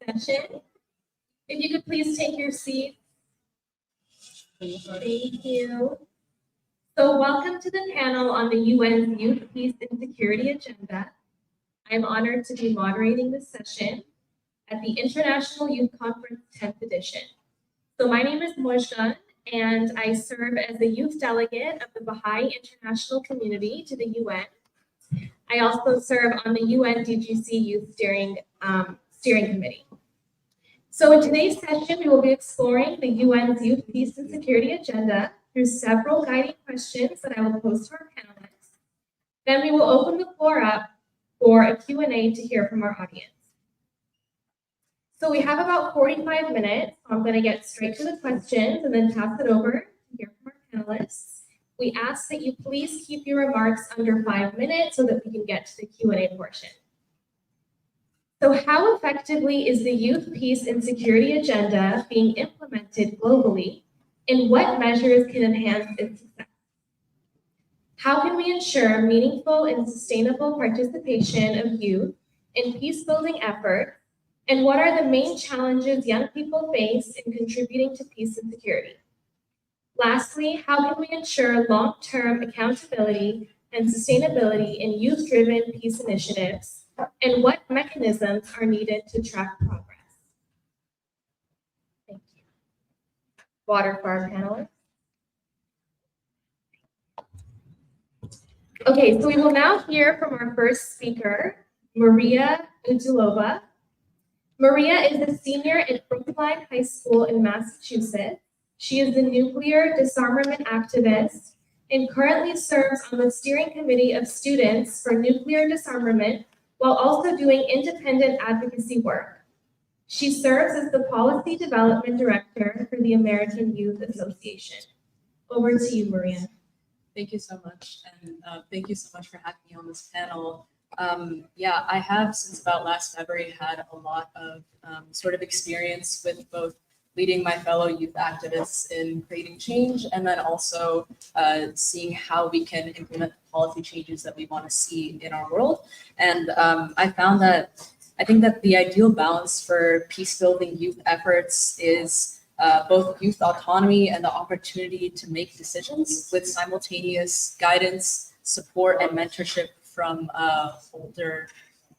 session. If you could please take your seat. Thank you. So welcome to the panel on the UN's Youth, Peace, and Security Agenda. I'm honored to be moderating this session at the International Youth Conference 10th edition. So my name is Mojgan, and I serve as the youth delegate of the Baha'i International Community to the UN. I also serve on the UNDGC Youth Steering Committee. So in today's session, we will be exploring the UN's Youth, Peace, and Security Agenda through several guiding questions that I will pose to our panelists. Then we will open the floor up for a Q&A to hear from our audience. So we have about 45 minutes. So I'm going to get straight to the questions and then pass it over to hear from our panelists. We ask that you please keep your remarks under 5 minutes so that we can get to the Q&A portion. So how effectively is the Youth, Peace, and Security Agenda being implemented globally, and what measures can enhance its success? How can we ensure meaningful and sustainable participation of youth in peace-building efforts, and what are the main challenges young people face in contributing to peace and security? Lastly, how can we ensure long-term accountability and sustainability in youth-driven peace initiatives, and what mechanisms are needed to track progress? Thank you. Water for our panelists. Okay, so we will now hear from our first speaker, Maria Udulova. Maria is a senior at Brookline High School in Massachusetts. She is a nuclear disarmament activist and currently serves on the steering committee of students for nuclear disarmament while also doing independent advocacy work. She serves as the Policy Development Director for the American Youth Association. Over to you, Maria. Thank you so much, and thank you so much for having me on this panel. Yeah, I have since about last February had a lot of sort of experience with both leading my fellow youth activists in creating change, and then also seeing how we can implement the policy changes that we want to see in our world. And I think that the ideal balance for peace-building youth efforts is both youth autonomy and the opportunity to make decisions with simultaneous guidance, support, and mentorship from older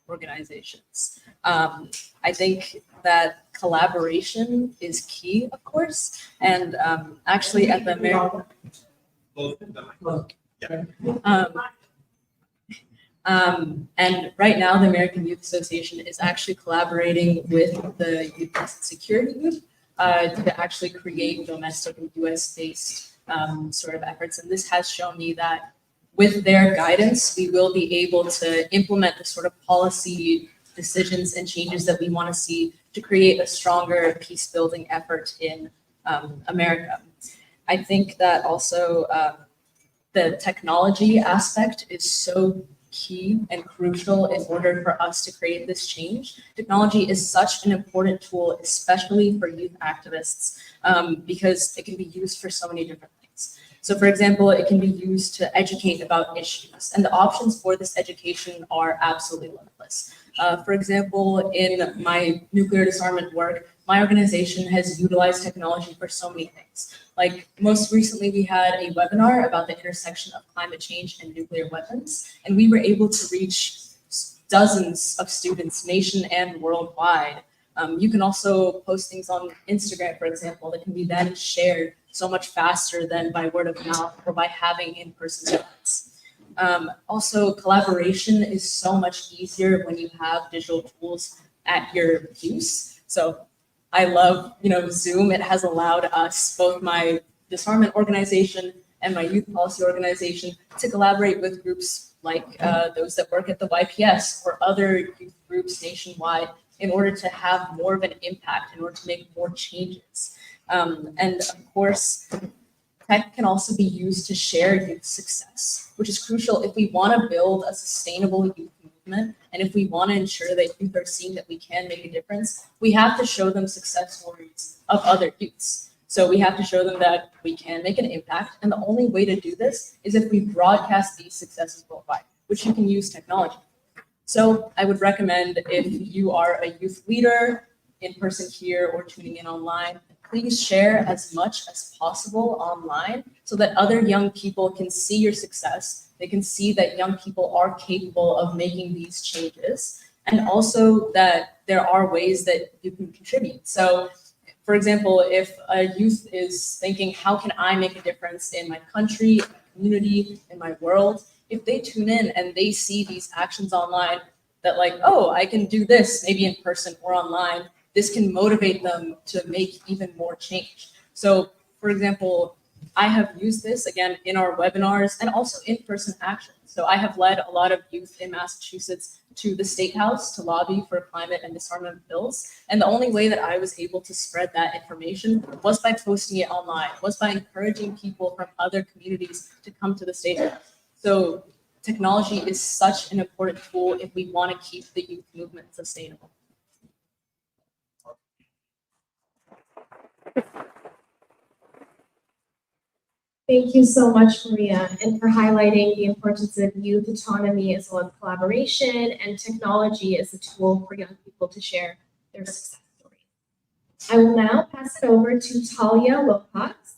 organizations. I think that collaboration is key, of course, and actually at the American and right now the American Youth Association is actually collaborating with the Youth Peace and Security Group to actually create domestic and US-based sort of efforts, and this has shown me that with their guidance, we will be able to implement the sort of policy decisions and changes that we want to see to create a stronger peace-building effort in America. I think that also the technology aspect is so key and crucial in order for us to create this change. Technology is such an important tool, especially for youth activists, because it can be used for so many different things. So for example, it can be used to educate about issues, and the options for this education are absolutely limitless. For example, in my nuclear disarmament work, my organization has utilized technology for so many things. Like most recently, we had a webinar about the intersection of climate change and nuclear weapons, and we were able to reach dozens of students nation and worldwide. You can also post things on Instagram, for example, that can be then shared so much faster than by word of mouth or by having in-person events. Also, collaboration is so much easier when you have digital tools at your use. So I love, Zoom. It has allowed us, both my disarmament organization and my youth policy organization, to collaborate with groups like those that work at the YPS or other youth groups nationwide in order to have more of an impact, in order to make more changes. And of course, tech can also be used to share youth success, which is crucial if we want to build a sustainable youth movement. And if we want to ensure that youth are seeing that we can make a difference, we have to show them success stories of other youths. So we have to show them that we can make an impact. And the only way to do this is if we broadcast these successes worldwide, which you can use technology. So I would recommend, if you are a youth leader in person here or tuning in online, please share as much as possible online so that other young people can see your success. They can see that young people are capable of making these changes, and also that there are ways that you can contribute. So, for example, if a youth is thinking, how can I make a difference in my country, my community, in my world? If they tune in and they see these actions online that like, oh, I can do this maybe in person or online, this can motivate them to make even more change. So, for example, I have used this again in our webinars and also in-person actions. So I have led a lot of youth in Massachusetts to the State House to lobby for climate and disarmament bills. And the only way that I was able to spread that information was by posting it online, was by encouraging people from other communities to come to the State House. So technology is such an important tool if we want to keep the youth movement sustainable. Thank you so much, Maria, and for highlighting the importance of youth autonomy as well as collaboration and technology as a tool for young people to share their success stories. I will now pass it over to Talia Wilcox.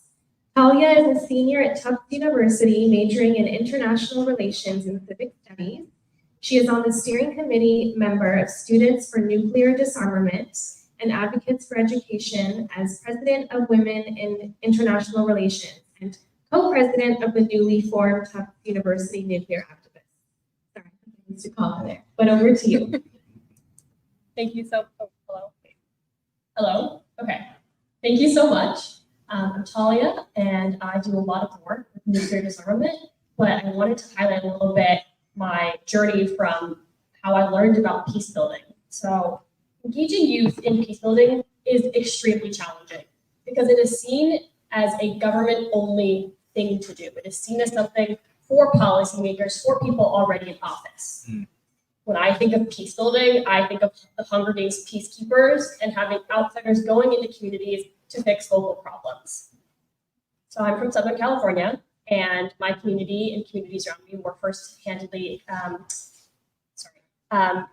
Talia is a senior at Tufts University, majoring in international relations and civic studies. She is on the steering committee member of Students for Nuclear Disarmament and Advocates for Education as president of Women in International Relations and co-president of the newly formed Tufts University Nuclear Activists. Sorry, I used to call her there, but over to you. Thank you so, oh, hello. Hello, okay. Thank you so much. I'm Talia, and I do a lot of work with nuclear disarmament, but I wanted to highlight a little bit my journey from how I learned about peace building. So engaging youth in peace building is extremely challenging because it is seen as a government-only thing to do. It is seen as something for policymakers, for people already in office. When I think of peace building, I think of the Hunger Games peacekeepers and having outsiders going into communities to fix local problems. So I'm from Southern California, and my community and communities around me were first-handedly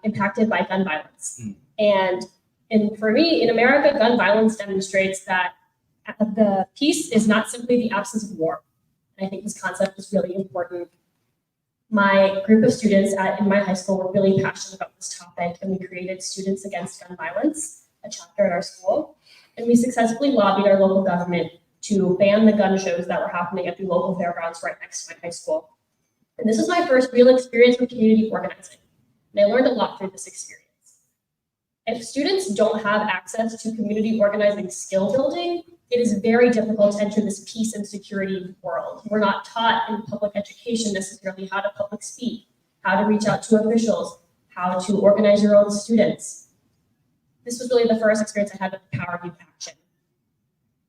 impacted by gun violence. And for me, in America, gun violence demonstrates that the peace is not simply the absence of war. And I think this concept is really important. My group of students in my high school were really passionate about this topic, and we created Students Against Gun Violence, a chapter at our school. And we successfully lobbied our local government to ban the gun shows that were happening at the local fairgrounds right next to my high school. And this was my first real experience with community organizing. And I learned a lot through this experience. If students don't have access to community organizing skill building, it is very difficult to enter this peace and security world. We're not taught in public education necessarily how to public speak, how to reach out to officials, how to organize your own students. This was really the first experience I had with the power of youth action.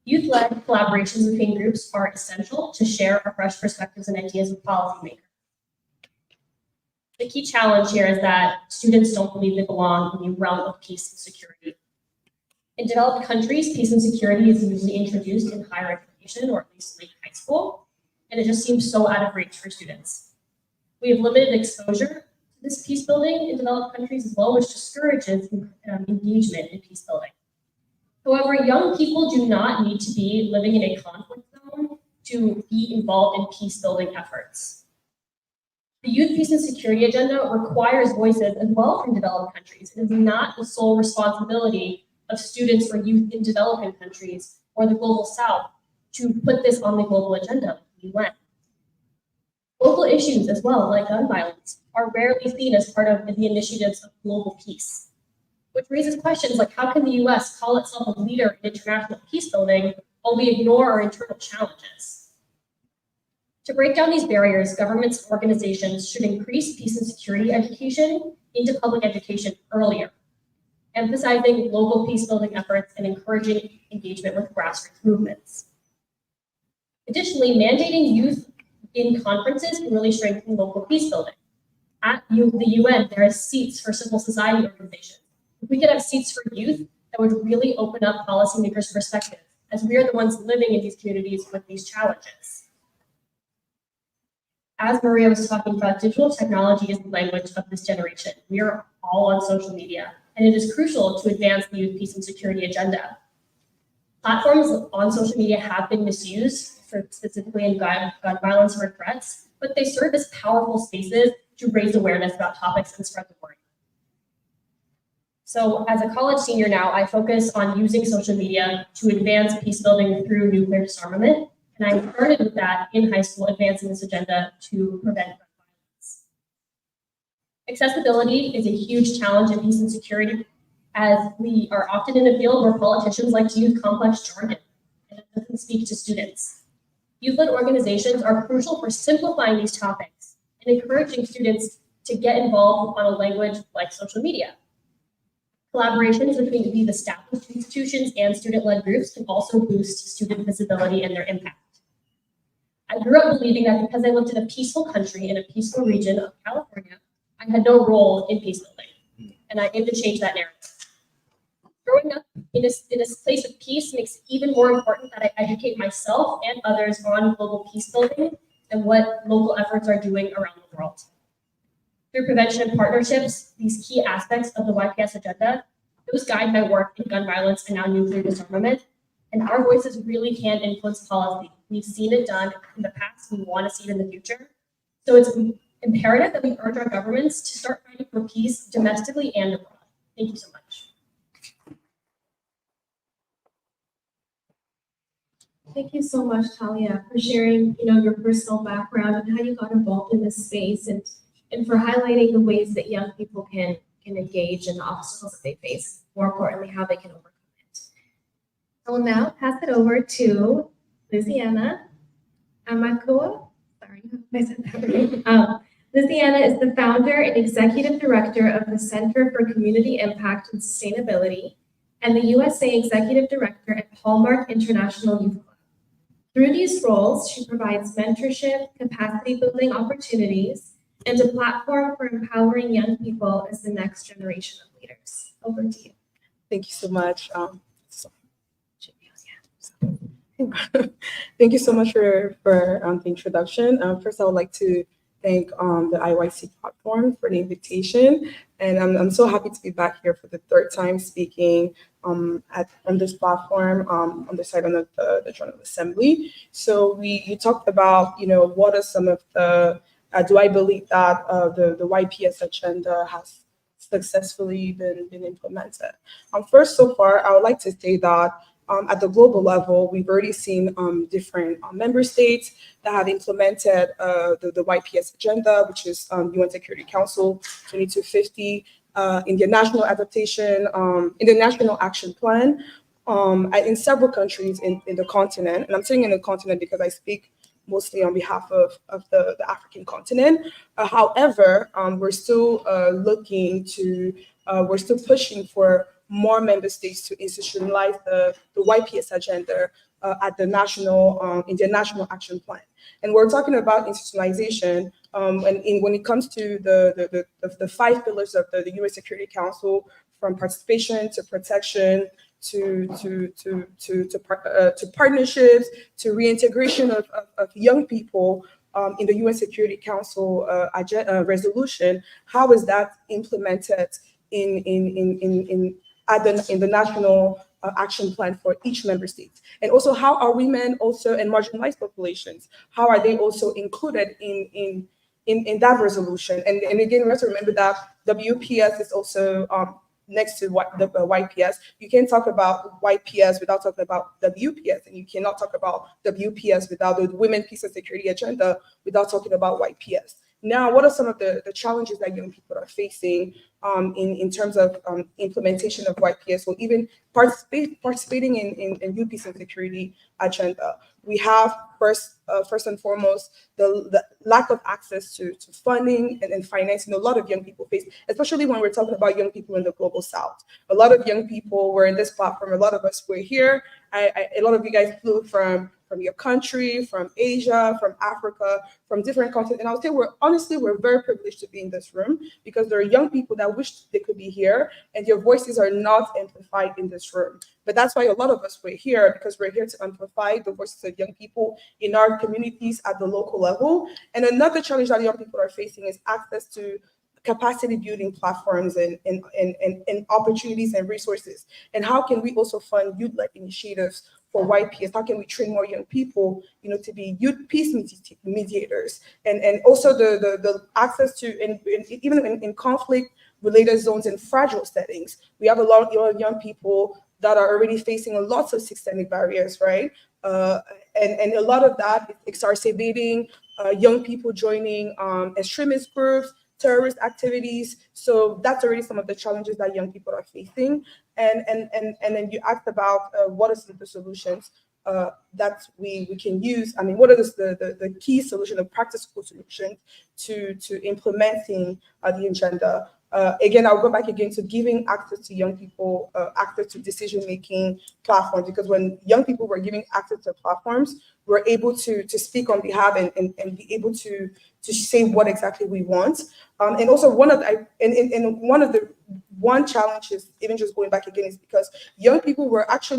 Youth-led collaborations between groups are essential to share our fresh perspectives and ideas with policymakers. The key challenge here is that students don't believe they belong in the realm of peace and security. In developed countries, peace and security is usually introduced in higher education, or at least late high school, and it just seems so out of reach for students. We have limited exposure to this peace building in developed countries as well, which discourages engagement in peace building. However, young people do not need to be living in a conflict zone to be involved in peace building efforts. The Youth Peace and Security Agenda requires voices as well from developed countries. It is not the sole responsibility of students or youth in developing countries or the global south to put this on the global agenda, the UN. Local issues as well, like gun violence, are rarely seen as part of the initiatives of global peace, which raises questions like how can the US call itself a leader in international peace building while we ignore our internal challenges? To break down these barriers, governments and organizations should increase peace and security education into public education earlier, emphasizing local peace building efforts and encouraging engagement with grassroots movements. Additionally, mandating youth in conferences can really strengthen local peace building. At the UN, there are seats for civil society organizations. If we could have seats for youth, that would really open up policymakers' perspectives, as we are the ones living in these communities with these challenges. As Maria was talking about, digital technology is the language of this generation. We are all on social media. and it is crucial to advance the youth peace and security agenda. Platforms on social media have been misused, specifically in gun violence or threats, but they serve as powerful spaces to raise awareness about topics and spread the word. So as a college senior now, I focus on using social media to advance peace building through nuclear disarmament. And I started with that in high school, advancing this agenda to prevent gun violence. Accessibility is a huge challenge in peace and security, as we are often in a field where politicians like to use complex jargon and it doesn't speak to students. Youth-led organizations are crucial for simplifying these topics and encouraging students to get involved on a language like social media. Collaborations between these established institutions and student-led groups can also boost student visibility and their impact. I grew up believing that because I lived in a peaceful country in a peaceful region of California, I had no role in peace building, and I aim to change that narrative. Growing up in a place of peace makes it even more important that I educate myself and others on global peace building and what local efforts are doing around the world. Through prevention and partnerships, these key aspects of the YPS agenda, those guide my work in gun violence and now nuclear disarmament, and our voices really can influence policy. We've seen it done in the past, we want to see it in the future. So it's imperative that we urge our governments to start fighting for peace domestically and abroad. Thank you so much. Thank you so much, Talia, for sharing, your personal background and how you got involved in this space, and for highlighting the ways that young people can engage and the obstacles that they face. More importantly, how they can overcome it. I will now pass it over to Lysiana Amakua. Sorry, if I said that right. Lysiana is the founder and executive director of the Center for Community Impact and Sustainability and the USA Executive Director at Hallmark International Youth Club. Through these roles, she provides mentorship, capacity building opportunities, and a platform for empowering young people as the next generation of leaders. Over to you. Thank you so much. Thank you so much for the introduction. First, I would like to thank the IYC platform for the invitation, and I'm so happy to be back here for the third time speaking on this platform on the side of the General Assembly. So you talked about what are some of the do I believe that the YPS agenda has successfully been implemented? First, so far, I would like to say that at the global level, we've already seen different member states that have implemented the YPS agenda, which is UN Security Council 2250, in the national adaptation, in the National Action Plan, in several countries in the continent. And I'm saying in the continent because I speak mostly on behalf of the African continent. However, we're still we're still pushing for more member states to institutionalize the YPS agenda at the national, in their National Action Plan. And we're talking about institutionalization when it comes to the 5 pillars of the UN Security Council, from participation to protection, to partnerships, to reintegration of young people in the UN Security Council resolution. How is that implemented in the national action plan for each member state? And also, how are women also and marginalized populations? How are they also included in that resolution? And again, we have to remember that WPS is also next to the YPS. You can't talk about YPS without talking about WPS, and you cannot talk about WPS without the Women, Peace and Security Agenda without talking about YPS. Now, what are some of the challenges that young people are facing in terms of implementation of YPS, or even participating in youth peace and security agenda? We have first and foremost the lack of access to funding and financing. A lot of young people face, especially when we're talking about young people in the global South. A lot of young people were in this platform. A lot of us were here. A lot of you guys flew from your country, from Asia, from Africa, from different continents. And I would say we're very privileged to be in this room, because there are young people that wish they could be here, and your voices are not amplified in this room. But that's why a lot of us were here, because we're here to amplify the voices of young people in our communities at the local level. And another challenge that young people are facing is access to capacity building platforms and opportunities and resources? And how can we also fund youth-led initiatives for YPS? How can we train more young people, to be youth peace mediators? And also the access to, even in conflict-related zones and fragile settings, we have a lot of young people that are already facing lots of systemic barriers, right? And a lot of that is exacerbating young people joining extremist groups, terrorist activities. So that's already some of the challenges that young people are facing. And then you asked about what are some of the solutions that we can use. I mean, what are the key solutions, the practical solutions to implementing the agenda? Again, I'll go back again to giving access to young people, access to decision-making platforms, because when young people were giving access to platforms, we're able to speak on behalf and be able to say what exactly we want. And also one challenge is, even just going back again, is because young people were as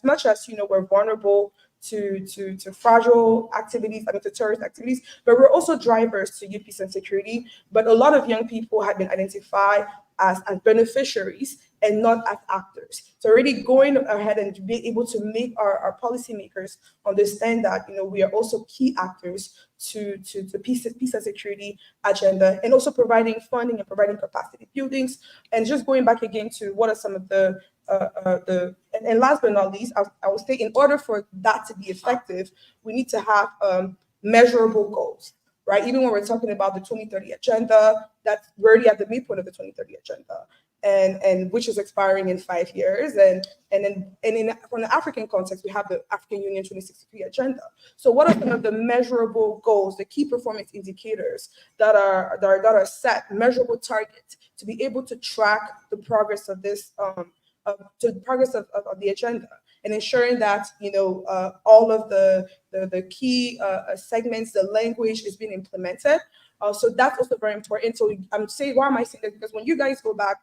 much as were vulnerable to fragile activities, to terrorist activities, but we're also drivers to youth peace and security. But a lot of young people have been identified as beneficiaries and not as actors. So already going ahead and be able to make our policymakers understand that we are also key actors to peace and security agenda, and also providing funding and providing capacity buildings. And just going back again to what are some of and last but not least, I would say, in order for that to be effective, we need to have measurable goals, right? Even when we're talking about the 2030 agenda, that's already at the midpoint of the 2030 agenda, and which is expiring in 5 years. And from the African context, we have the African Union 2063 agenda. So what are some of the measurable goals, the key performance indicators that are set, measurable targets to be able to track the progress of this, to the progress of the agenda, and ensuring that all of the key segments, the language is being implemented. So that's also very important. So I'm saying, why am I saying that? Because when you guys go back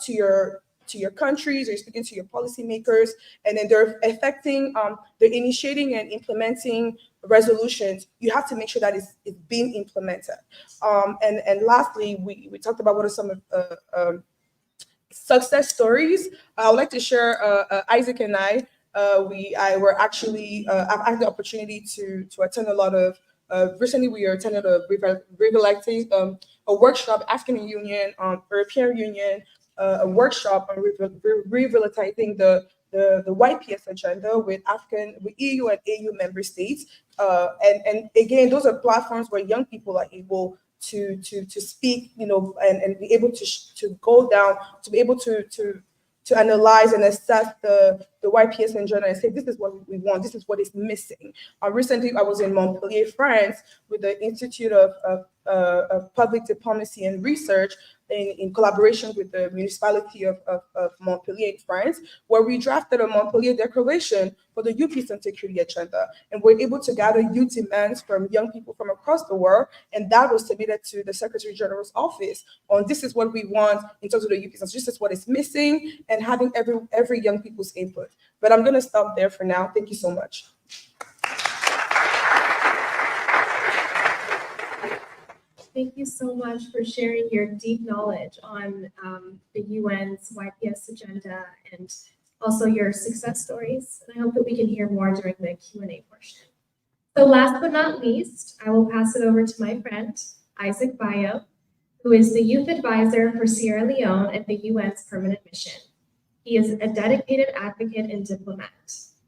to your countries, or you're speaking to your policymakers, and then they're they're initiating and implementing resolutions, you have to make sure that it's being implemented. And lastly, we talked about what are some of success stories. I would like to share Isaac and I were actually I've had the opportunity to attend a lot of recently we attended a workshop, African Union, European Union, a workshop on revitalizing the YPS agenda with EU and AU member states. And again, those are platforms where young people are able to speak, and be able to go down, to be able to analyze and assess the YPS agenda and say, this is what we want, this is what is missing. Recently, I was in Montpellier, France, with the Institute of Public Diplomacy and Research, in collaboration with the municipality of Montpellier in France, where we drafted a Montpellier Declaration for the youth peace and security agenda. And we're able to gather youth demands from young people from across the world. And that was submitted to the Secretary General's office on, this is what we want in terms of the youth peace, this is what is missing, and having every young people's input. But I'm gonna stop there for now. Thank you so much. Thank you so much for sharing your deep knowledge on the UN's YPS agenda, and also your success stories. And I hope that we can hear more during the Q&A portion. So last but not least, I will pass it over to my friend, Isaac Bayo, who is the Youth Advisor for Sierra Leone at the UN's Permanent Mission. He is a dedicated advocate and diplomat.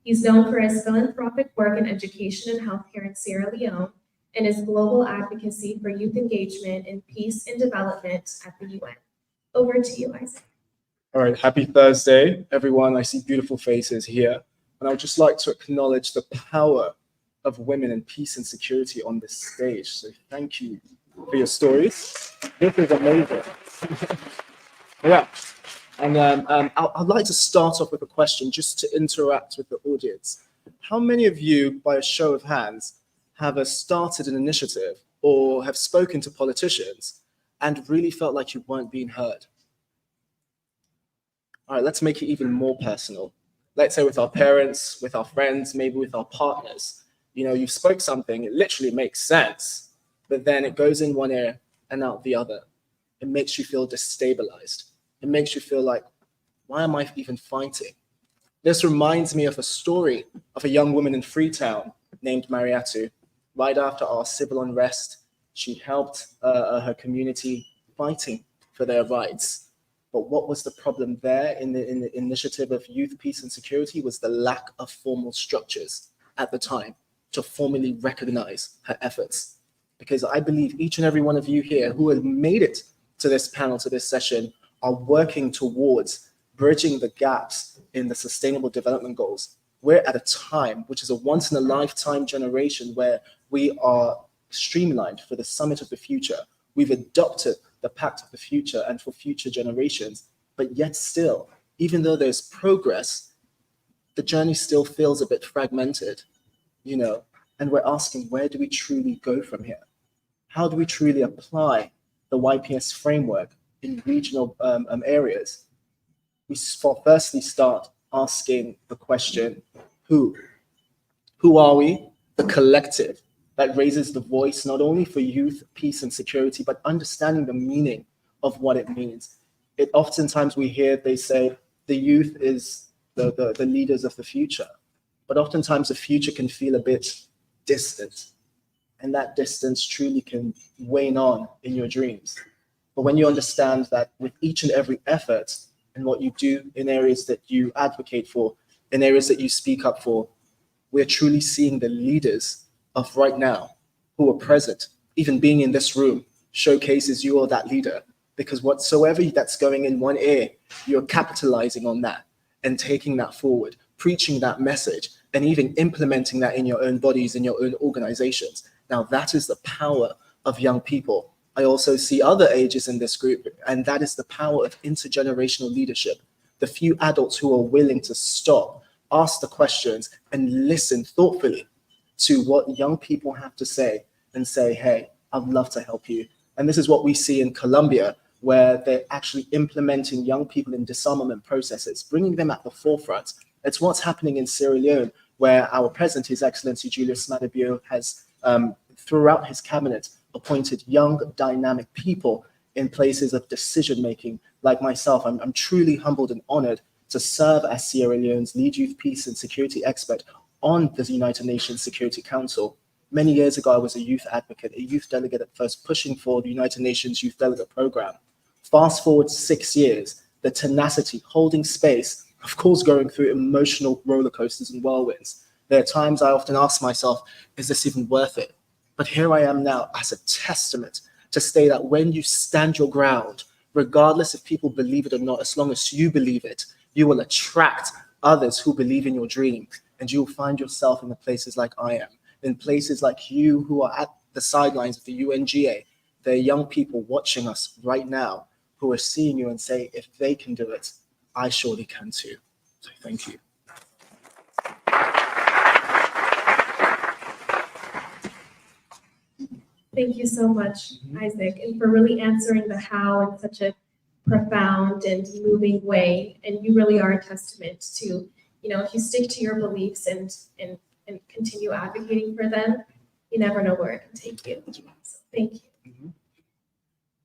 He's known for his philanthropic work in education and healthcare in Sierra Leone, and his global advocacy for youth engagement in peace and development at the UN. Over to you, Isaac. All right, happy Thursday, everyone. I see beautiful faces here. And I would just like to acknowledge the power of women in peace and security on this stage. So thank you for your stories. This is amazing. Yeah. And I'd like to start off with a question just to interact with the audience. How many of you, by a show of hands, have started an initiative or have spoken to politicians and really felt like you weren't being heard? All right, let's make it even more personal. Let's say with our parents, with our friends, maybe with our partners. You spoke something, it literally makes sense, but then it goes in one ear and out the other. it makes you feel destabilized. It makes you feel like, why am I even fighting? This reminds me of a story of a young woman in Freetown named Mariatu. Right after our civil unrest, she helped her community fighting for their rights. But what was the problem there in the initiative of youth, peace, and security was the lack of formal structures at the time to formally recognize her efforts. Because I believe each and every one of you here who have made it to this panel, to this session, are working towards bridging the gaps in the Sustainable Development Goals. We're at a time, which is a once in a lifetime generation, where we are streamlined for the Summit of the Future. We've adopted the Pact of the Future and for future generations, but yet still, even though there's progress, the journey still feels a bit fragmented, and we're asking, where do we truly go from here? How do we truly apply the YPS framework in regional areas? We firstly start asking the question, who? Who are we? The collective that raises the voice not only for youth, peace, and security, but understanding the meaning of what it means. Oftentimes we hear they say the youth is the leaders of the future, but oftentimes the future can feel a bit distant, and that distance truly can wane on in your dreams. But when you understand that with each and every effort and what you do in areas that you advocate for, in areas that you speak up for, we're truly seeing the leaders of right now who are present. Even being in this room showcases you are that leader, because whatsoever that's going in one ear, you're capitalizing on that and taking that forward, preaching that message, and even implementing that in your own bodies, in your own organizations. Now, that is the power of young people. I also see other ages in this group, and that is the power of intergenerational leadership. The few adults who are willing to stop, ask the questions, and listen thoughtfully to what young people have to say and say, hey, I'd love to help you. And this is what we see in Colombia, where they're actually implementing young people in disarmament processes, bringing them at the forefront. It's what's happening in Sierra Leone, where our president, His Excellency Julius Maada Bio, has, throughout his cabinet, appointed young, dynamic people in places of decision-making, like myself. I'm truly humbled and honored to serve as Sierra Leone's lead youth peace and security expert on the United Nations Security Council. Many years ago, I was a youth advocate, a youth delegate at first, pushing for the United Nations Youth Delegate Program. Fast forward 6 years, the tenacity, holding space, of course, going through emotional roller coasters and whirlwinds. There are times I often ask myself, is this even worth it? But here I am now as a testament to say that when you stand your ground, regardless if people believe it or not, as long as you believe it, you will attract others who believe in your dream, and you will find yourself in the places like I am, in places like you who are at the sidelines of the UNGA. There are young people watching us right now who are seeing you and say, if they can do it, I surely can too. So thank you. Thank you so much, Isaac, and for really answering the how in such a profound and moving way. And you really are a testament to, if you stick to your beliefs and continue advocating for them, you never know where it can take you. So thank you.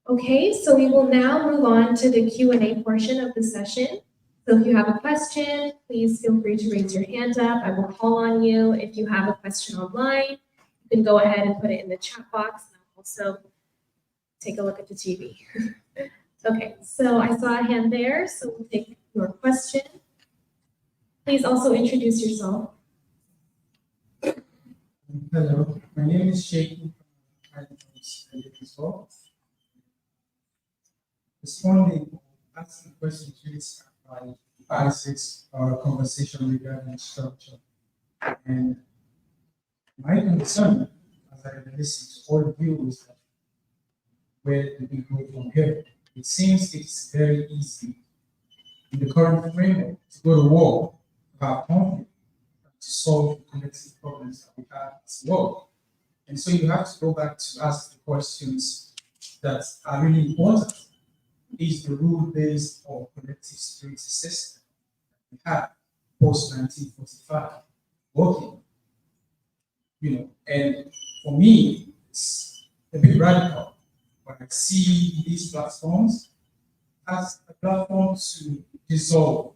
Okay, so we will now move on to the Q&A portion of the session. So if you have a question, please feel free to raise your hand up. I will call on you. If you have a question online, you can go ahead and put it in the chat box, and I'll also take a look at the TV. Okay, so I saw a hand there, so we'll take your question. Please also introduce yourself. Hello, my name is Sheikh. Responding, asking questions really start by Isaac's conversation regarding structure. And my concern, as I listen to all of you, is that where do we go from here? It seems it's very easy in the current framework to go to war, to have conflict, to solve the collective problems that we have as well. And so you have to go back to ask the questions that are really important. Is the rule-based or collective security system that we have post-1945 working? And for me, it's a bit radical but I see these platforms as a platform to dissolve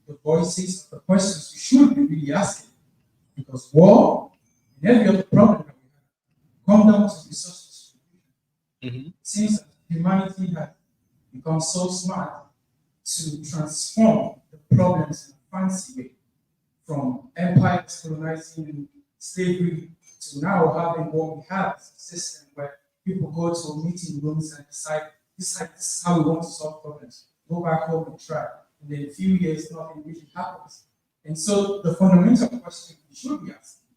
the voices of the questions we should be really asking. Because war and every other problem that we have come down to resource distribution. Since humanity has become so smart to transform the problems in a fancy way, from empires colonizing slavery to now having what we have as a system where people go to meeting rooms and decide this is how we want to solve problems. Go back home and try. And then in a few years, nothing really happens. And so the fundamental question we should be asking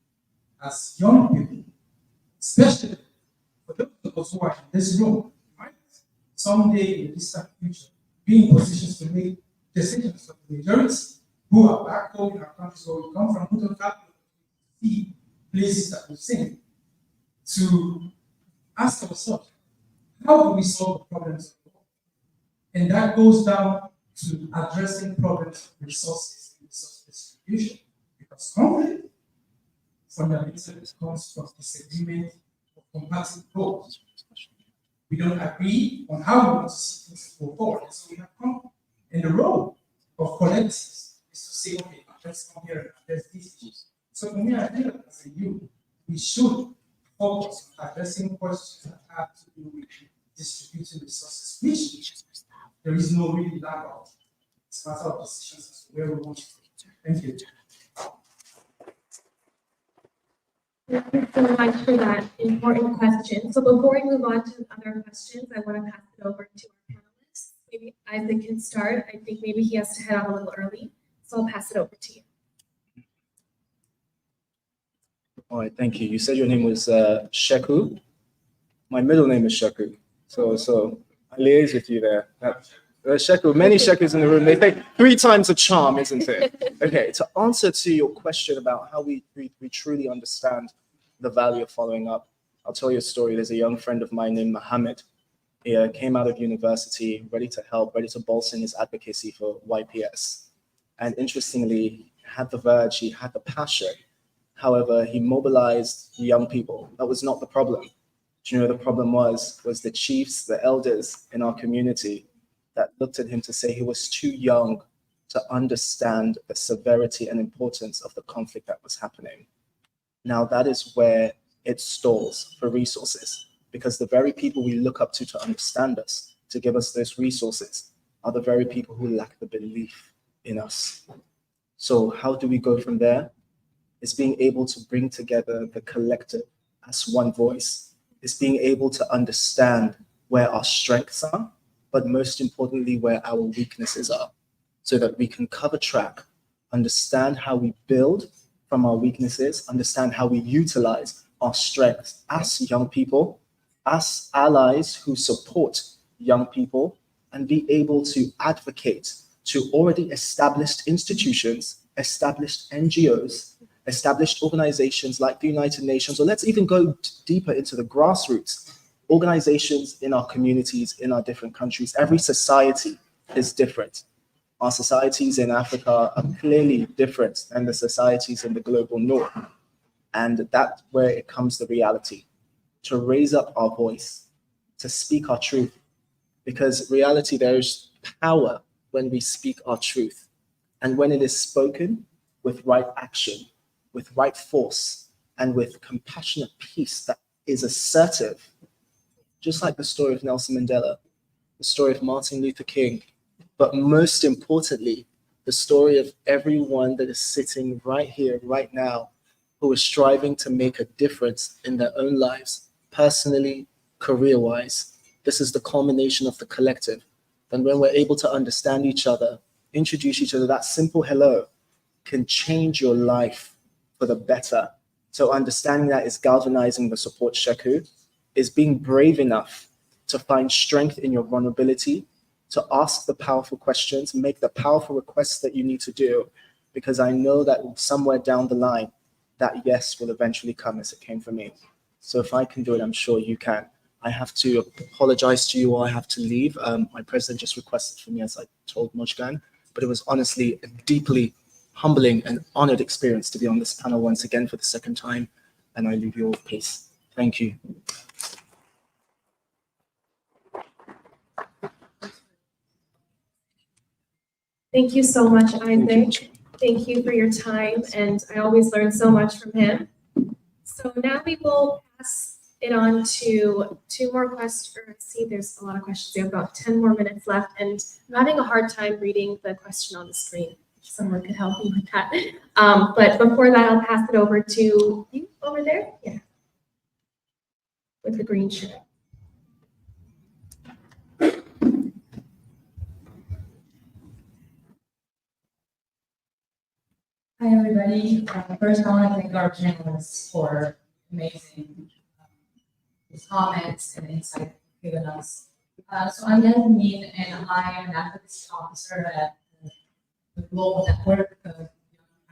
as young people, especially for those of us who are in this room, might someday in the distant future be in positions to make decisions for the majority who are back home in our countries where we come from, who don't have the places that we've seen, to ask ourselves, how do we solve the problems of the world? And that goes down to addressing problems of resources and resource distribution. Because conflict fundamentally comes from disagreement of compatible goals. We don't agree on how we want to see things go forward. And so we have conflict. And the role of collectives is to say, okay, let's come here and address these issues. So for me, I feel that as a youth, we should focus on addressing questions that have to do with distributing resources, which there is no really lack of. It's a matter of decisions as to where we want to go. Thank you. Thank you so much for that important question. So before we move on to other questions, I want to pass it over to our panelists. Maybe Isaac can start. I think maybe he has to head out a little early, so I'll pass it over to you. All right, thank you. You said your name was Sheku. My middle name is Sheku. So I liaise with you there. Sheku, many Shekus in the room. They think 3 times a charm, isn't it? Okay, to answer to your question about how we truly understand the value of following up, I'll tell you a story. There's a young friend of mine named Mohammed. He came out of university, ready to help, ready to bolster his advocacy for YPS. And interestingly, he had the verge, he had the passion. However, he mobilized young people. That was not the problem. Do you know what the problem was the chiefs, the elders in our community that looked at him to say he was too young to understand the severity and importance of the conflict that was happening. Now that is where it stalls for resources, because the very people we look up to understand us, to give us those resources, are the very people who lack the belief in us. So how do we go from there? It's being able to bring together the collective as one voice. It's being able to understand where our strengths are, but most importantly, where our weaknesses are, so that we can cover track, understand how we build from our weaknesses, understand how we utilize our strengths as young people, as allies who support young people, and be able to advocate to already established institutions, established NGOs, established organizations like the United Nations, or let's even go deeper into the grassroots, organizations in our communities, in our different countries. Every society is different. Our societies in Africa are clearly different than the societies in the global north. And that's where it comes to reality, to raise up our voice, to speak our truth. Because reality, there is power when we speak our truth. And when it is spoken with right action, with right force, and with compassionate peace that is assertive, just like the story of Nelson Mandela, the story of Martin Luther King, but most importantly, the story of everyone that is sitting right here, right now, who is striving to make a difference in their own lives, personally, career-wise. This is the culmination of the collective. And when we're able to understand each other, introduce each other, that simple hello can change your life for the better. So understanding that is galvanizing the support, Sheku, is being brave enough to find strength in your vulnerability, to ask the powerful questions, make the powerful requests that you need to do, because I know that somewhere down the line, that yes will eventually come as it came for me. So if I can do it, I'm sure you can. I have to apologize to you all. I have to leave. My president just requested for me, as I told Mojgan, but it was honestly a deeply humbling and honored experience to be on this panel once again for the second time. And I leave you all with peace. Thank you. Thank you so much, Thank Isaac. you. Thank you for your time, and I always learn so much from him. So now we will pass it on to two more questions. See, there's a lot of questions. We have about 10 more minutes left, and I'm having a hard time reading the question on the screen. If someone could help me with that. But before that, I'll pass it over to you over there. Yeah. With the green shirt. Hi, everybody. First, I want to thank our panelists for amazing comments and insight given us. So I'm Yasmin, and I am an advocacy officer at the global network of young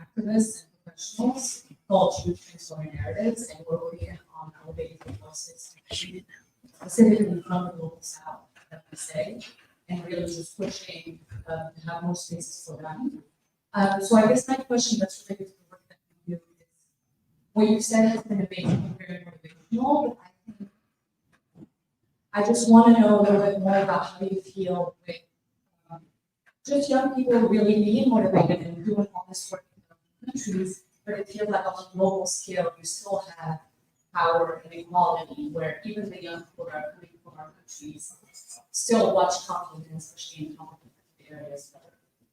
activists and professionals called Truth Transforming Narratives, and we're working on elevating the voices, specifically from the global south, that we say, and really just pushing to have more spaces for them. So I guess my question that's related to the work that you do is, what you said has been amazing, very motivational, but I just want to know a little bit more about how you feel with just young people really being motivated and doing all this work in their countries, but it feels like on a global scale, you still have power and equality, where even the young people that are coming from our countries still watch confidence, especially in conflict areas.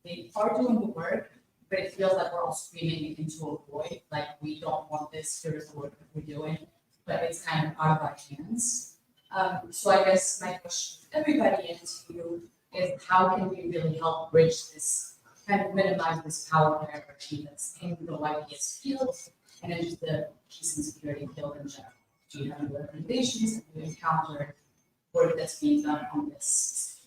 They are doing the work, but it feels like we're all screaming into a void, like we don't want this, here's the work that we're doing, but it's kind of out of our hands. So I guess my question to everybody and to you is, how can we really help bridge this, kind of minimize this power hierarchy that's in the YPS field and into the peace and security field in general? Do you have any recommendations? Have you encountered work that's being done on this?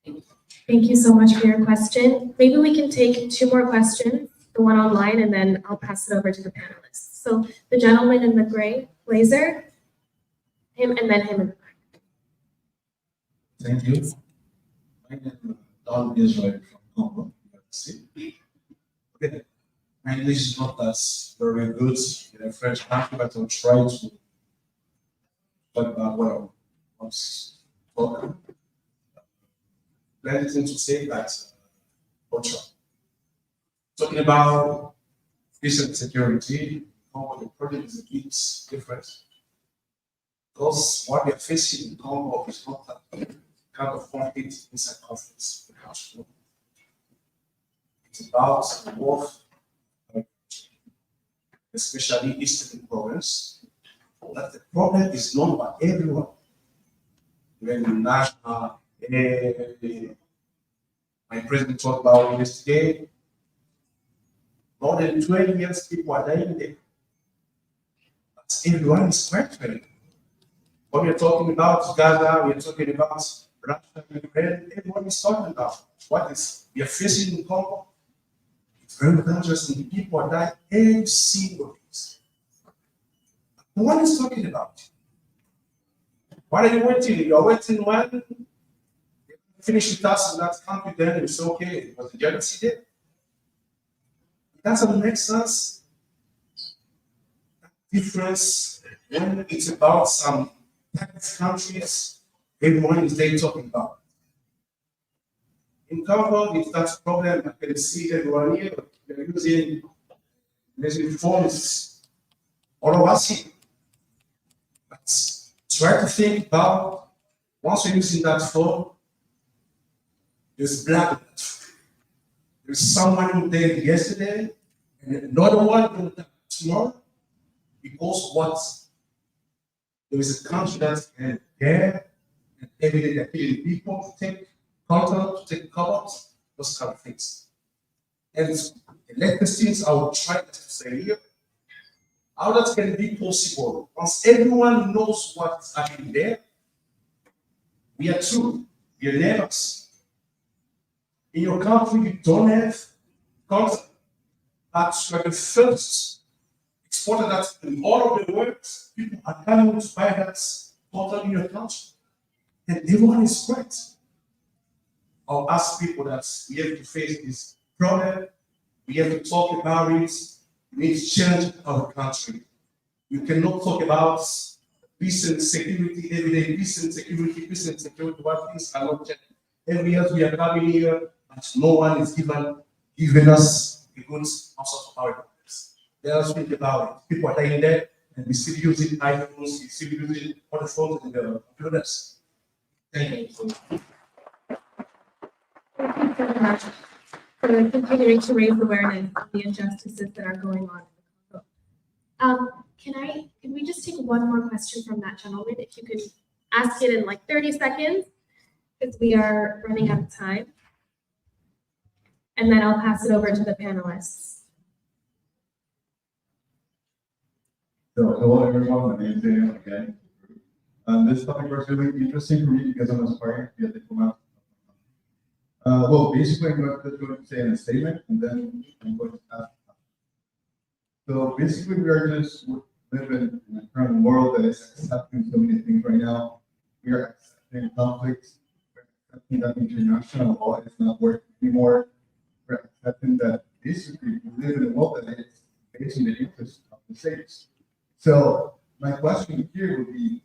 Thank you. Thank you so much for your question. Maybe we can take two more questions, the one online, and then I'll pass it over to the panelists. So the gentleman in the gray blazer, him, and then him in the back. Thank you. My name is Don Israel from Congo, okay. My English is not as very good in a French country, but I'll try to talk about what I want to talk about. Anything to say that talking about peace and security, Congo, the problem is a bit different. Because what we are facing in Congo is not that kind of conflict inside conflicts. It's about both, especially Eastern province, that the problem is known by everyone. When national, my president talked about yesterday, more than 20 years people are dying there. But everyone is questioning. When we're talking about Gaza, we're talking about Russia, Ukraine, everyone is talking about what is we are facing in Congo. It's very dangerous and the people are dying every single day. No one is talking about it. What are you waiting? You're waiting when you finish the task in that country, then it's okay. It was a genocide there. It doesn't make sense. Difference when it's about some countries, everyone is there talking about. In Congo, if that's a problem, I can see everyone here, they're using these phones all of us here. But try to think about, once you're using that phone, there's black. There's someone who did yesterday, and another one will die tomorrow, because what? There is a country that's there, and every day they're killing people to take content, to take covers, those kind of things. And the latest things I will try to say here, how that can be possible. Once everyone knows what's happening there, we are true, we are neighbors. In your country, you don't have content, but you are the first exporter that in all of the world, people are coming to buy that content in your country. And everyone is great. I'll ask people that we have to face this problem, we have to talk about it, we need to change our country. You cannot talk about peace and security every day, peace and security, what things are not changing. Every year we are coming here, but no one is giving us a good answer for our problems. Let us think about it. People are dying there, and we still using iPhones, we still using other phones and the computers. Thank you. Thank you very much for continuing to raise awareness of the injustices that are going on in the Congo. Can we just take one more question from that gentleman? If you could ask it in like 30 seconds, because we are running out of time. And then I'll pass it over to the panelists. So, hello everyone, my name is Daniel again. This topic was really interesting for me because I'm aspiring to be a diplomat. Well, basically, I'm going to say in a statement and then I'm going to ask. So, basically, we are just living in a current world that is accepting so many things right now. We are accepting conflicts, we're accepting that international law is not working anymore. We're accepting that basically we live in a world that is based on the interests of the states. So my question here would be,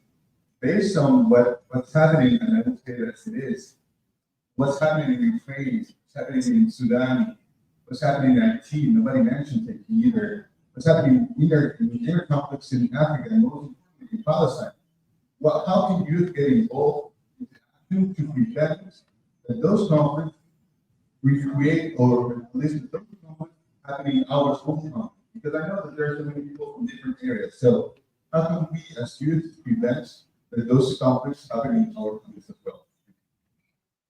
based on what's happening, and I will say it as it is, what's happening in Ukraine, what's happening in Sudan, what's happening in Haiti, nobody mentions it either. What's happening either in the inner conflicts in Africa and most importantly in Palestine. Well, how can youth get involved in action to prevent that those conflicts recreate or at least those conflicts happening in our own country? Because I know that there are so many people from different areas. So how can we as youth prevent that those conflicts happen in our countries as well?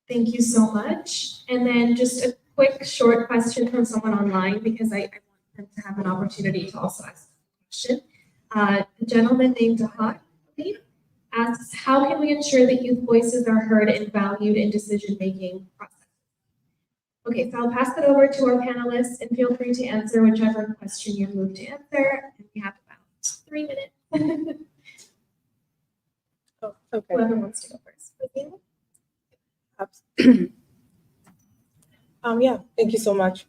Thank you so much. And then just a quick short question from someone online, because I want them to have an opportunity to also ask a question. The gentleman named Dahat, I believe, asks, how can we ensure that youth voices are heard and valued in decision-making process? Okay, so I'll pass it over to our panelists and feel free to answer whichever question you're moved to answer. And we have about 3 minutes. Oh, okay. Whoever wants to go first. Yeah, thank you so much.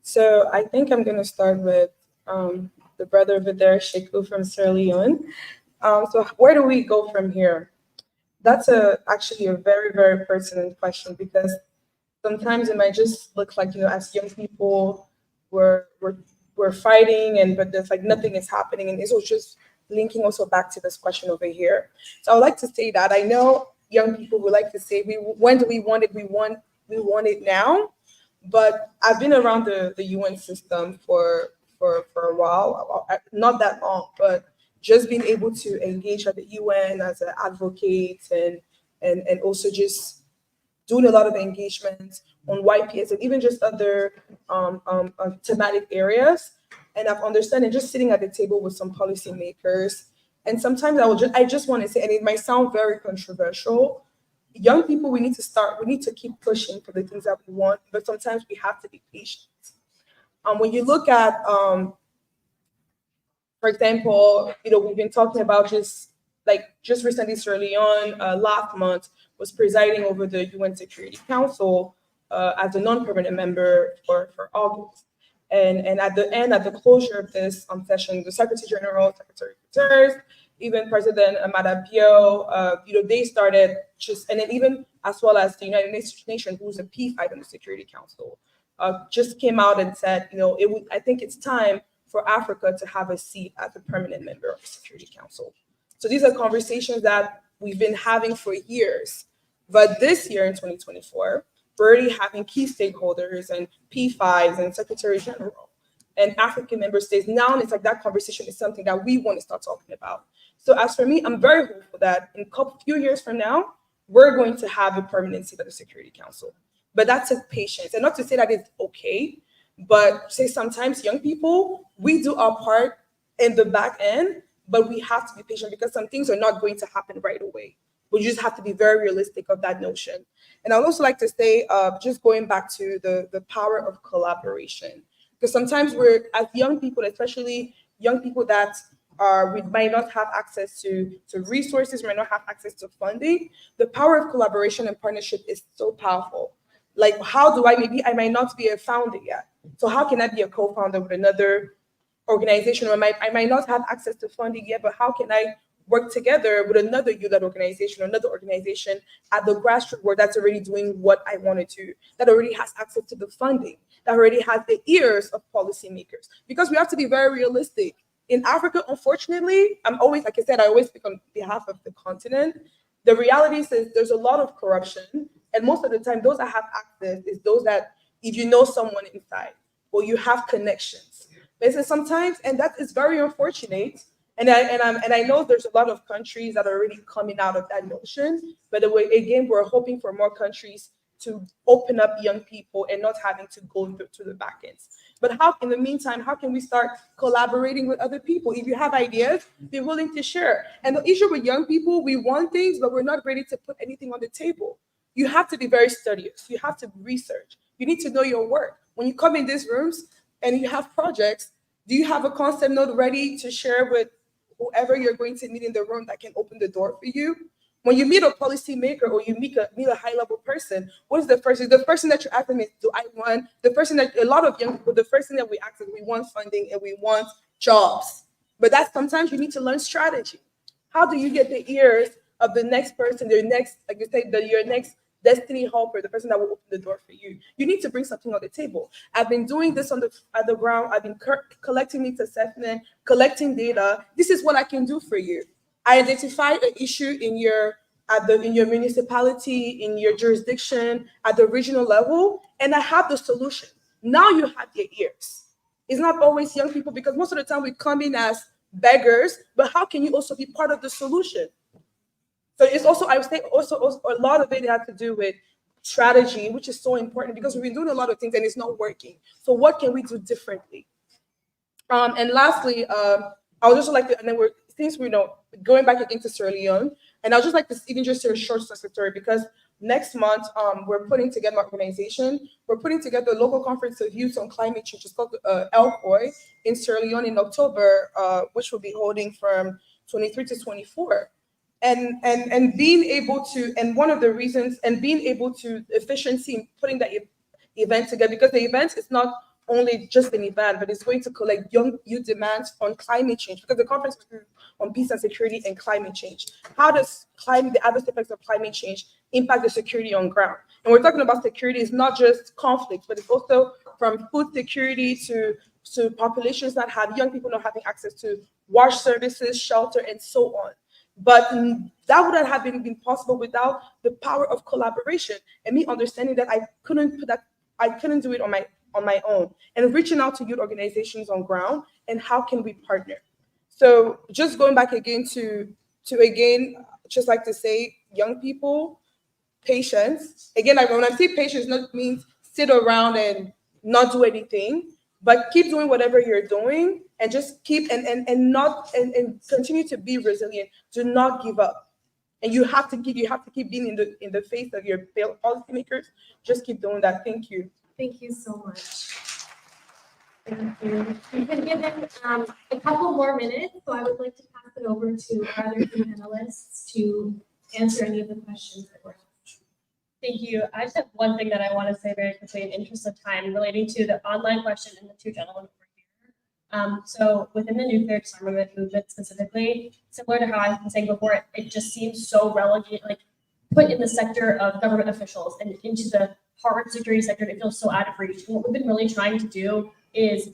So I think I'm gonna start with the brother over there, Sheku from Sierra Leone. So where do we go from here? That's actually a very, very pertinent question, because sometimes it might just look like, as young people, we're fighting, but there's like nothing is happening. And this was just linking also back to this question over here. So I would like to say that I know young people would like to say, when do we want it? We want it now. But I've been around the UN system for a while, not that long, but just being able to engage at the UN as an advocate and also just doing a lot of engagement on YPS and even just other thematic areas. And I've understood, and just sitting at the table with some policymakers. And sometimes I just want to say, and it might sound very controversial, young people, we need to keep pushing for the things that we want, but sometimes we have to be patient. When you look at, for example, we've been talking about just recently, Sierra Leone last month was presiding over the UN Security Council as a non-permanent member for August. And at the closure of this session, the Secretary General, Secretary Guterres, even President Amada Bio, they started and then even as well as the United Nations, who's a P5 in the Security Council, just came out and said, I think it's time for Africa to have a seat as a permanent member of the Security Council. So these are conversations that we've been having for years. But this year in 2024, we're already having key stakeholders and P5s and Secretary General and African member states. Now it's like that conversation is something that we want to start talking about. So as for me, I'm very hopeful that in a few years from now, we're going to have a permanent seat of the Security Council. But that's a patience. And not to say that it's okay, but say sometimes young people, we do our part in the back end, but we have to be patient because some things are not going to happen right away. We just have to be very realistic of that notion. And I'd also like to say, just going back to the power of collaboration, because sometimes we're, as young people, especially young people that we might not have access to resources, might not have access to funding, the power of collaboration and partnership is so powerful. Like, how do I might not be a founder yet. So how can I be a co-founder with another organization? Or I might not have access to funding yet, but how can I work together with another youth-led organization or another organization at the grassroots where that's already doing what I wanted to, that already has access to the funding, that already has the ears of policymakers. Because we have to be very realistic. In Africa, unfortunately, I'm always, like I said, I always speak on behalf of the continent. The reality is there's a lot of corruption. And most of the time, those that have access is those that, if you know someone inside or you have connections. But sometimes, and that is very unfortunate. And I know there's a lot of countries that are already coming out of that notion. But again, we're hoping for more countries to open up young people and not having to go to the back ends. But how, in the meantime, how can we start collaborating with other people? If you have ideas, be willing to share. And the issue with young people, we want things, but we're not ready to put anything on the table. You have to be very studious. You have to research. You need to know your work. When you come in these rooms and you have projects, do you have a concept note ready to share with whoever you're going to meet in the room that can open the door for you? When you meet a policymaker or you meet a high-level person, what is the first? The person that you're asking is, do I want, the person that, a lot of young people, the first thing that we ask is we want funding and we want jobs. But that's sometimes you need to learn strategy. How do you get the ears of the next person, your next, like you say, your next destiny helper, the person that will open the door for you? You need to bring something on the table. I've been doing this at the ground. I've been collecting needs assessment, collecting data. This is what I can do for you. I identify an issue in your municipality, in your jurisdiction, at the regional level, and I have the solution. Now you have your ears. It's not always young people, because most of the time we come in as beggars, but how can you also be part of the solution? So it's also, I would say, also a lot of it has to do with strategy, which is so important because we've been doing a lot of things and it's not working. So what can we do differently? And lastly, I would also like to, and then since we know, going back again to Sierra Leone, and I'll just like to even just share a short success story, because next month we're putting together an organization. We're putting together a local conference of youth on climate change. It's called ELCOI in Sierra Leone in October, which will be holding from 23 to 24. And being able to, and one of the reasons, and being able to efficiency in putting that event together, because the event is not only just an event, but it's going to collect youth demands on climate change, because the conference is on peace and security and climate change. How does the adverse effects of climate change impact the security on ground? And we're talking about security is not just conflict, but it's also from food security to populations that have young people not having access to wash services, shelter, and so on. But that wouldn't have been possible without the power of collaboration and me understanding that I couldn't do it on my own, and reaching out to youth organizations on ground and how can we partner. So just going back again to again, just like to say, young people, patience. Again, when I say patience, not means sit around and not do anything, but keep doing whatever you're doing and just keep and continue to be resilient. Do not give up. And you have to keep being in the face of your policymakers. Just keep doing that. Thank you. Thank you so much. Thank you. We've been given a couple more minutes, so I would like to pass it over to our other two panelists to answer any of the questions that were asked. Thank you. I just have one thing that I want to say very quickly in interest of time relating to the online question and the two gentlemen over here. So within the nuclear disarmament movement specifically, similar to how I've been saying before, it just seems so relegated, like put in the sector of government officials and into the hard security sector. It feels so out of reach. And what we've been really trying to do is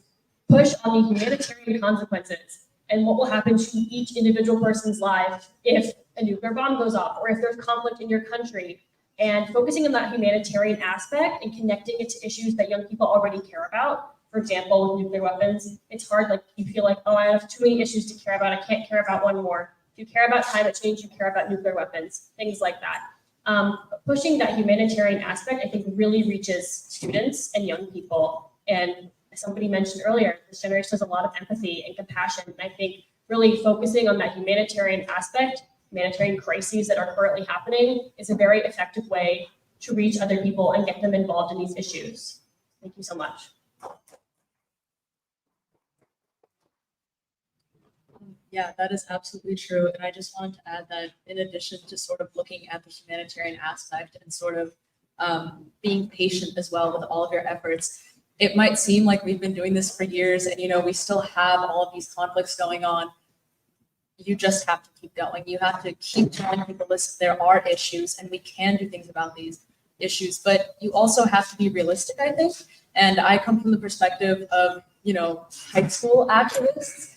push on the humanitarian consequences and what will happen to each individual person's life if a nuclear bomb goes off or if there's conflict in your country, and focusing on that humanitarian aspect and connecting it to issues that young people already care about. For example, with nuclear weapons, it's hard, like you feel like, oh, I have too many issues to care about. I can't care about one more. If you care about climate change, you care about nuclear weapons, things like that. Pushing that humanitarian aspect, I think, really reaches students and young people. And as somebody mentioned earlier, this generation has a lot of empathy and compassion. And I think really focusing on that humanitarian aspect, humanitarian crises that are currently happening, is a very effective way to reach other people and get them involved in these issues. Thank you so much. Yeah, that is absolutely true. And I just wanted to add that in addition to sort of looking at the humanitarian aspect and sort of being patient as well with all of your efforts, it might seem like we've been doing this for years and, we still have all of these conflicts going on. you just have to keep going. You have to keep telling people, listen, there are issues and we can do things about these issues, but you also have to be realistic, I think. And I come from the perspective of, high school activists.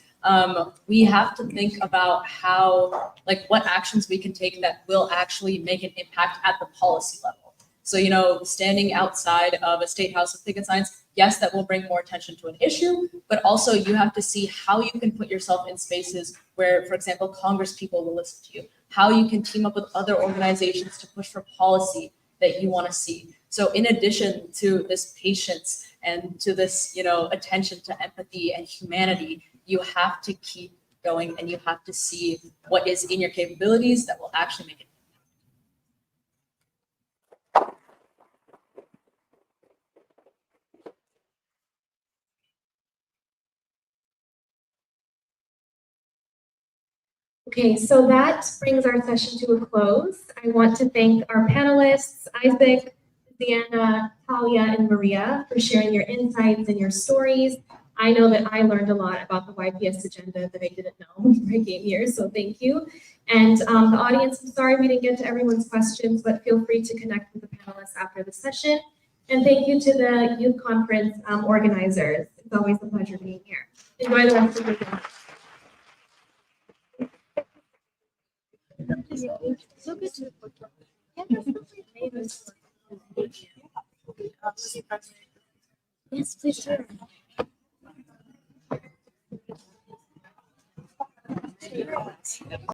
We have to think about how, what actions we can take that will actually make an impact at the policy level. So, standing outside of a state house with picket signs, yes, that will bring more attention to an issue, but also you have to see how you can put yourself in spaces where, for example, Congress people will listen to you, how you can team up with other organizations to push for policy that you want to see. So in addition to this patience and to this, attention to empathy and humanity, you have to keep going and you have to see what is in your capabilities that will actually make it. Okay, so that brings our session to a close. I want to thank our panelists, Isaac, Deanna, Talia, and Maria, for sharing your insights and your stories. I know that I learned a lot about the YPS agenda that I didn't know when I came here, so thank you. And the audience, I'm sorry we didn't get to everyone's questions, but feel free to connect with the panelists after the session. And thank you to the youth conference organizers. It's always a pleasure being here. Enjoy the rest of the day. Yes, please do.